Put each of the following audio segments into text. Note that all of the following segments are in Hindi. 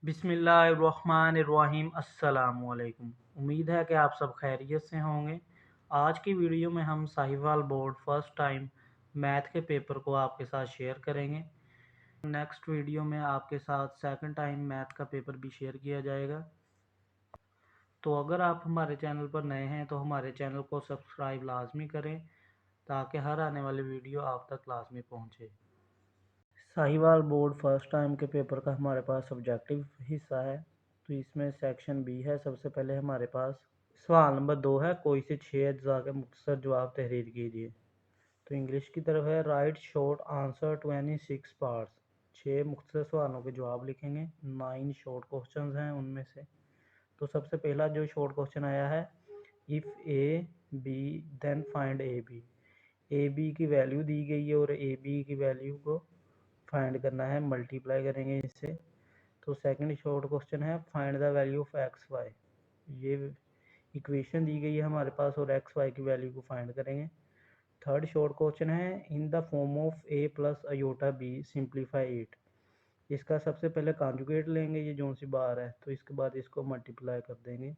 बिस्मिल्लाहिर्रहमानिर्रहीम। अस्सलामुअलैकुम। उम्मीद है कि आप सब खैरियत से होंगे। आज की वीडियो में हम Sahiwal board first time math के पेपर को आपके साथ शेयर करेंगे। नेक्स्ट वीडियो में आपके साथ सेकंड टाइम मैथ का पेपर भी शेयर किया जाएगा। तो अगर आप हमारे चैनल पर नए हैं तो हमारे चैनल को सब्सक्राइब लाजमी करें ताकि हर आने वाली वीडियो आप तक लाजमी पहुँचे। साहिवाल बोर्ड फर्स्ट टाइम के पेपर का हमारे पास सब्जेक्टिव हिस्सा है, तो इसमें सेक्शन बी है। सबसे पहले हमारे पास सवाल नंबर 2 है, कोई से 6 अज्जा के मुख्तसर जवाब तहरीर कीजिए। तो इंग्लिश की तरफ है, write short answer to any 6 parts. 6 मुख्तसर सवालों के जवाब लिखेंगे। 9 शॉर्ट क्वेश्चन हैं उनमें से। तो सबसे पहला जो शॉर्ट क्वेश्चन आया है, if A B then find A B की वैल्यू दी गई है और ए बी की वैल्यू को फाइंड करना है, मल्टीप्लाई करेंगे इससे। तो सेकंड शॉर्ट क्वेश्चन है, find the value of X Y. ये इक्वेशन दी गई है हमारे पास और एक्स वाई की वैल्यू को फाइंड करेंगे। थर्ड शॉर्ट क्वेश्चन है, in the form of A plus iota B simplify it. इसका सबसे पहले कॉन्जुगेट लेंगे, ये जो सी बार है, तो इसके बाद इसको मल्टीप्लाई कर देंगे।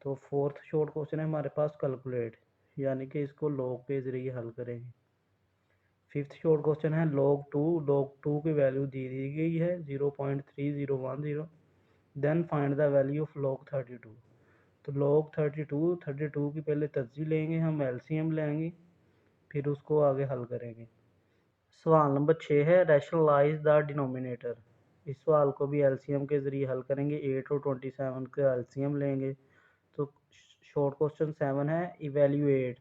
तो फोर्थ शॉर्ट क्वेश्चन है हमारे पास, कैलकुलेट, यानी कि इसको लॉग के ज़रिए हल करेंगे। फिफ्थ शॉर्ट क्वेश्चन है, लॉग टू की वैल्यू दी गई है 0.3010। Then find the value of log 32। तो लॉग 32 की पहले तर्जी लेंगे, हम एलसीएम लेंगे, फिर उसको आगे हल करेंगे। सवाल नंबर 6 है, रैशनलाइज द डिनोमिनेटर। इस सवाल को भी एलसीएम के ज़रिए हल करेंगे। 8 और 27 का एलसीएम लेंगे। तो शॉर्ट क्वेश्चन 7 है, इवेल्यूएट।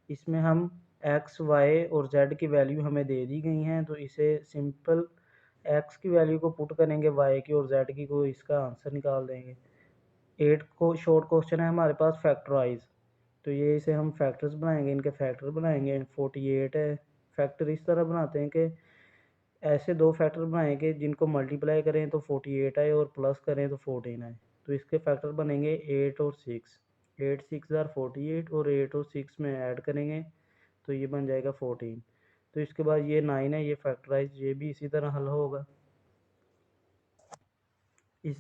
इसमें हम एक्स वाई और जेड की वैल्यू हमें दे दी गई हैं, तो इसे सिंपल एक्स की वैल्यू को पुट करेंगे वाई की और जेड की को, इसका आंसर निकाल देंगे। 8 को शॉर्ट क्वेश्चन है हमारे पास, फैक्टराइज। तो ये इसे हम फैक्टर्स बनाएंगे, इनके फैक्टर बनाएंगे। 48 है। फैक्टर इस तरह बनाते हैं कि ऐसे दो फैक्टर बनाएंगे जिनको मल्टीप्लाई करें तो 48 आए और प्लस करें तो 14 आए। तो इसके फैक्टर बनेंगे 8 और 6। 8 6 आर 48 और 8 और 6 में ऐड करेंगे तो ये बन जाएगा 14। तो इसके बाद ये 9 है, ये फैक्टराइज, ये भी इसी तरह हल होगा। इस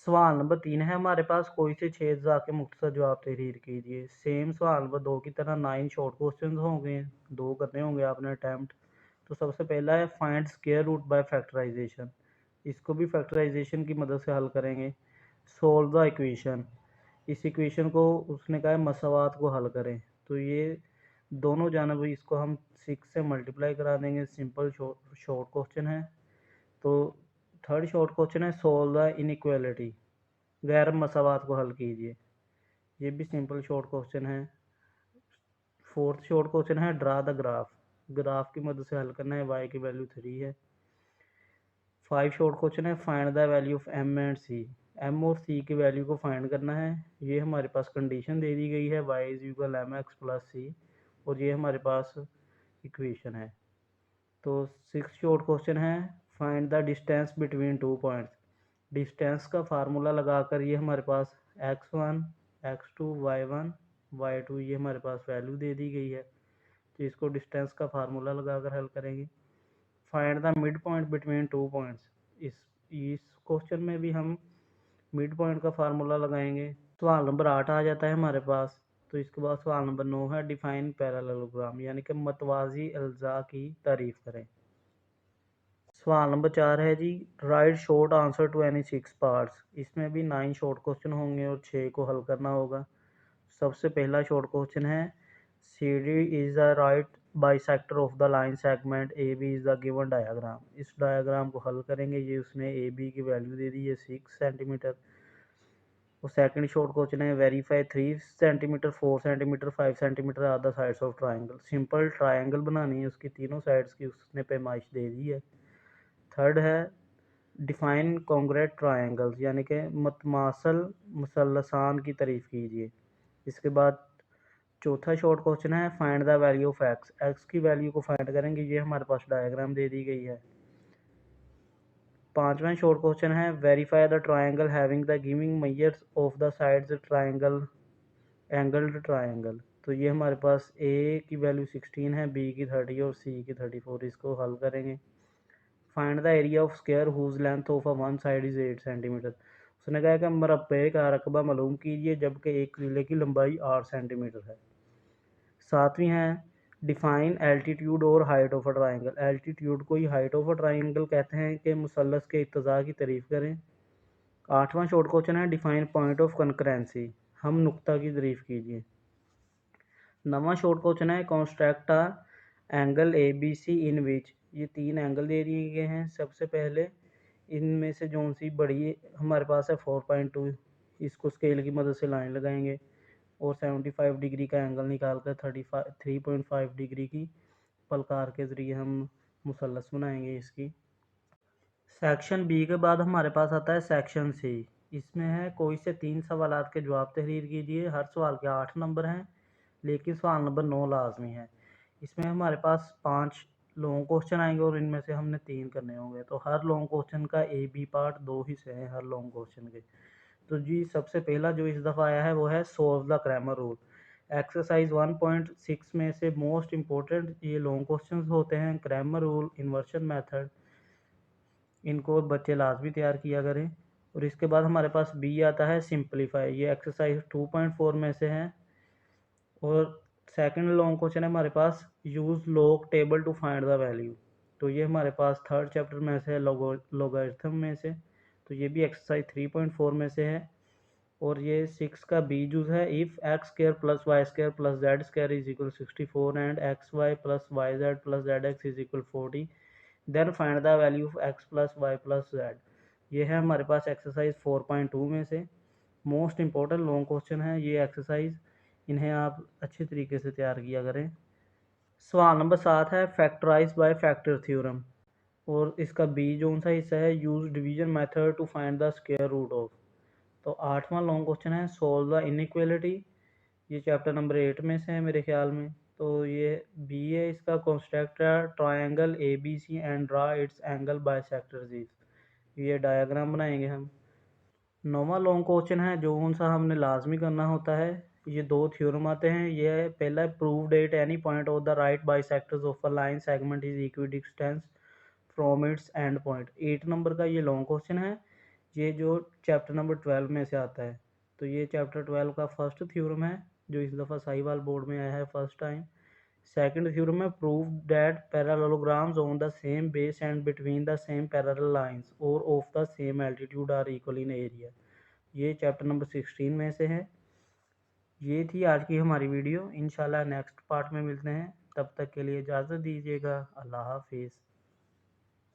सवाल नंबर 3 है हमारे पास, कोई से 6 अज्जा के मुख्तसर जवाब तहरीर कीजिए। सेम सवाल नंबर 2 की तरह 9 शॉर्ट क्वेश्चन होंगे, 2 करने होंगे आपने अटैम्प्ट। तो सबसे पहला है, find square root by factorization. इसको भी फैक्टराइजेशन की मदद से हल करेंगे। Solve the equation. इस इक्वेशन को उसने कहा है मसावात को हल करें, तो ये दोनों जानब इसको हम 6 से मल्टीप्लाई करा देंगे। सिंपल शॉर्ट क्वेश्चन है। तो थर्ड शॉर्ट क्वेश्चन है, सोल्व द इनइक्वालिटी। गैर मसावात को हल कीजिए। ये भी सिंपल शॉर्ट क्वेश्चन है। फोर्थ शॉर्ट क्वेश्चन है, ड्रा द ग्राफ। ग्राफ की मदद से हल करना है, वाई की वैल्यू 3 है। 5 शॉर्ट क्वेश्चन है, find the value of M and C. M और सी की वैल्यू को फाइंड करना है। ये हमारे पास कंडीशन दे दी गई है, Y is equal M X plus C, और ये हमारे पास इक्वेशन है। तो 6 शॉर्ट क्वेश्चन है, find the distance between 2 points. Distance का फार्मूला लगाकर ये हमारे पास x1 x2 y1 y2 ये हमारे पास वैल्यू दे दी गई है, तो इसको डिस्टेंस का फार्मूला लगाकर हल करेंगे। Find the mid point between 2 points. इस क्वेश्चन में भी हम मिड पॉइंट का फार्मूला लगाएंगे। सवाल नंबर 8 आ जाता है हमारे पास। तो इसके बाद सवाल नंबर 9 है, डिफाइन पैरेललोग्राम, यानी कि मतवाजी अल्जा की तारीफ करें। सवाल नंबर 4 है जी, write short answer to any 6 parts. इसमें भी 9 शॉर्ट क्वेश्चन होंगे और 6 को हल करना होगा। सबसे पहला शॉर्ट क्वेश्चन है, C D is the right bisector of the line segment A B is the given diagram. इस डायग्राम को हल करेंगे। ये उसने ए बी की वैल्यू दे दी है 6 सेंटीमीटर। और सेकंड शॉर्ट क्वेश्चन है, verify 3 centimetre 4 centimetre 5 centimetre are the sides of triangle. Simple triangle बनानी है, उसकी तीनों साइड्स की उसने पैमाइश दे दी है। थर्ड है, डिफाइन कॉन्ग्रेट ट्रायंगल्स, यानी कि मतमासल मुसल्लसान की तारीफ कीजिए। इसके बाद चौथा शॉर्ट क्वेश्चन है, find the value of x. X की वैल्यू को फाइंड करेंगे, ये हमारे पास डायग्राम दे दी गई है। पांचवा शॉर्ट क्वेश्चन है, verify the triangle having the giving measures of the sides triangle angled triangle. तो ये हमारे पास ए की वैल्यू 16 है, बी की 30 और सी की 34। इसको हल करेंगे। Find the area of square whose length of a one side is 8 centimetre. उसने कहा कि मरबे का रकबा मालूम कीजिए जबकि एक किले की लंबाई 8 सेंटीमीटर है। सातवीं है डिफाइन एल्टीट्यूड और height of a triangle. Altitude को ही हाइट ऑफ अ ट्राइंगल कहते हैं कि मुसल्लस के इत्तज़ा की तारीफ करें। आठवां शॉर्ट क्वेश्चन है डिफाइन पॉइंट ऑफ कंकरेंसी। हम नुक्ता की तारीफ कीजिए। नवा शॉर्ट क्वेश्चन है construct angle A B C in which. ये 3 एंगल दे दिए गए हैं। सबसे पहले इनमें से जो सी बड़ी हमारे पास है 4.2, इसको स्केल की मदद से लाइन लगाएंगे और 75 डिग्री का एंगल निकाल कर 3.5 डिग्री की पलकार के ज़रिए हम मुसल्लस बनाएंगे इसकी। सेक्शन बी के बाद हमारे पास आता है सेक्शन सी। इसमें है कोई से 3 सवालात के जवाब तहरीर कीजिए। हर सवाल के 8 नंबर हैं, लेकिन सवाल नंबर 9 लाजमी है। इसमें हमारे पास 5 लॉन्ग क्वेश्चन आएंगे और इनमें से हमने 3 करने होंगे। तो हर लॉन्ग क्वेश्चन का ए बी पार्ट 2 हिस्से हैं हर लॉन्ग क्वेश्चन के। तो जी सबसे पहला जो इस दफ़ा आया है वो है solve the grammar rule. Exercise 1.6 में से मोस्ट इम्पोर्टेंट ये लॉन्ग क्वेश्चंस होते हैं। ग्रामर रूल, इन्वर्शन मेथड, इनको बच्चे लाजमी तैयार किया करें। और इसके बाद हमारे पास बी आता है सिंपलीफाई। ये एक्सरसाइज 2.4 में से है। और सेकंड लॉन्ग क्वेश्चन है हमारे पास use log table to find the value. तो ये हमारे पास थर्ड चैप्टर में से है लॉगरिथम में से। तो ये भी एक्सरसाइज 3.4 में से है। और ये 6 का बी यूज है if X square plus Y square plus Z square is equal 64 and X Y plus Y Z plus Z X is equal 40 then find the value of X plus Y plus Z. ये है हमारे पास एक्सरसाइज 4.2 में से। मोस्ट इंपॉर्टेंट लॉन्ग क्वेश्चन है ये एक्सरसाइज, इन्हें आप अच्छे तरीके से तैयार किया करें। सवाल नंबर 7 है फैक्टराइज बाय फैक्टर थ्योरम। और इसका बी जो सा हिस्सा है use division method to find the square root of. तो 8वां लॉन्ग क्वेश्चन है सोल्व द इनइक्वालिटी। ये चैप्टर नंबर 8 में से है मेरे ख्याल में। तो ये बी है इसका construct triangle A B C and draw its angle bisectors. ये डायग्राम बनाएंगे हम। 9वां लॉन्ग क्वेश्चन है जो सा हमने लाजमी करना होता है। ये 2 थ्योरम आते हैं। ये पहला है prove that any point of the right bisectors of a line segment is equidistance from its and point. 8 number का ये लॉन्ग क्वेश्चन है। ये जो चैप्टर नंबर 12 में से आता है। तो ये चैप्टर 12 का फर्स्ट थ्योरम है जो इस दफ़ा साहिवाल बोर्ड में आया है फर्स्ट टाइम। सेकंड थ्योरम है prove that parallelograms on the same base and between the same parallel lines और of the same altitude are equal in area. ये चैप्टर नंबर 16 में से है। ये थी आज की हमारी वीडियो। इंशाल्लाह नेक्स्ट पार्ट में मिलते हैं। तब तक के लिए इजाज़त दीजिएगा। अल्लाह हाफिज़।